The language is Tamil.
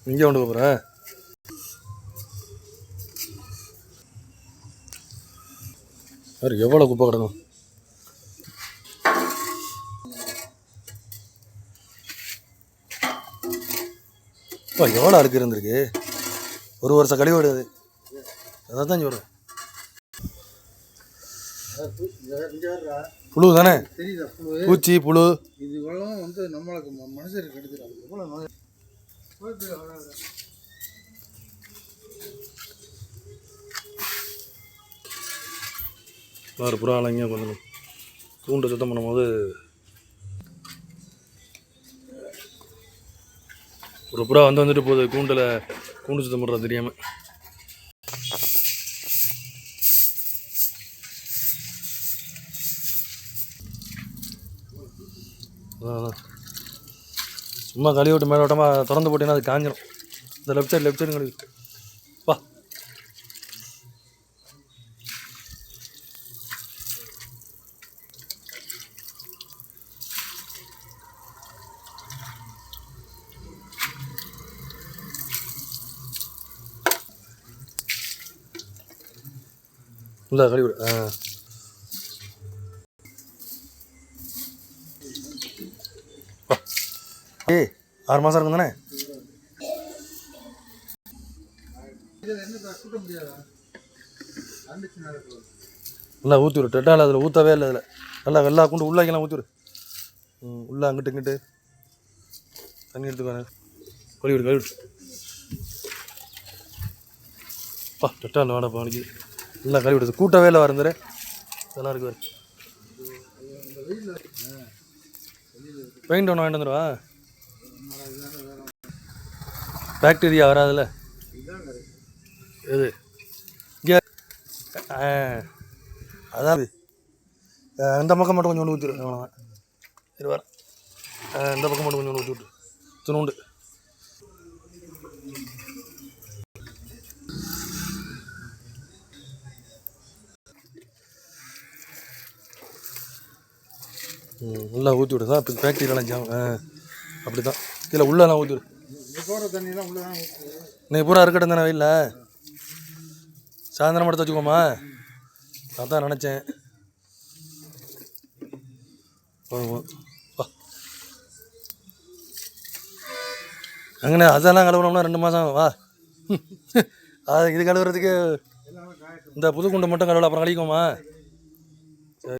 இங்கே கொண்டு போகிறேன். வேறு எவ்வளோ குப்பை கிடக்கும். இப்போ எவ்வளோ அழுக்கு இருந்திருக்கு. ஒரு வருஷம் கழிவு விடுது. அதை தான் சொல்கிறேன். புழு தானே தெரியுதா? பூச்சி புழு இது வந்து நம்மளுக்கு மனுஷருக்கு எடுத்துறாங்க. எவ்வளோ நோய் வேறு புறாலைங்க கொஞ்சம் கூண்டை சுத்தம் பண்ணும்போது ஒரு புறா வந்துட்டு போகுது கூண்டில். கூண்டு சுத்தம் பண்ணுறது தெரியாமல். சும்மா கழுவி விட்டு மேலோட்டமாக திறந்து போட்டிங்கன்னா அது காஞ்சிடும். இந்த லெஃப்ட் சைடு கழுவி வா. இல்லை கழுவி விடு. ஏய் 6 மாதம் இருக்கும் தானே. நல்லா ஊற்றி விடு. டெட்டால் அதில் ஊற்றவே இல்லை. அதில் நல்லா வெள்ளா கொண்டு உள்ளாக்கெல்லாம் ஊற்றி விடு. உள்ளே அங்கிட்டு இங்கிட்டு தண்ணி எடுத்துக்கானே. கழுவிடு. பா டெட்டால் வேடா பாணிக்கு நல்லா கழுவிடுது. கூட்டவே இல்லை வரந்துரு. நல்லா இருக்கு. பெயிண்ட் ஒன்று வாங்கிட்டு வந்துடுவா. பாக்டீரியா வராதுல்ல. எது இங்கே அதான் இந்த பக்கம் மட்டும் கொஞ்சம் ஊற்றிடு. அவ்வளோதான். சரி வர இந்த பக்கம் மட்டும் கொஞ்சம் ஊற்றி விட்டு துணுண்டு. நல்லா ஊற்றி விடு. தான் இப்போ பாக்டீரியாலாம் ஜாம். அப்படி தான் கீழே உள்ளெல்லாம் ஊற்றி விடு. நீ பூரா இருக்கட்டும் தானே வெயில்ல. சாயந்தரம் எடுத்து வச்சுக்கோமா. அதான் நினச்சேன். அங்கண்ணே அதெல்லாம் கழுவுனோம்னா 2 மாதம் வா. அது இது கழுவுறதுக்கு இந்த புதுக்குண்டை மட்டும் கழுவல. அப்புறம் கழிக்குமா.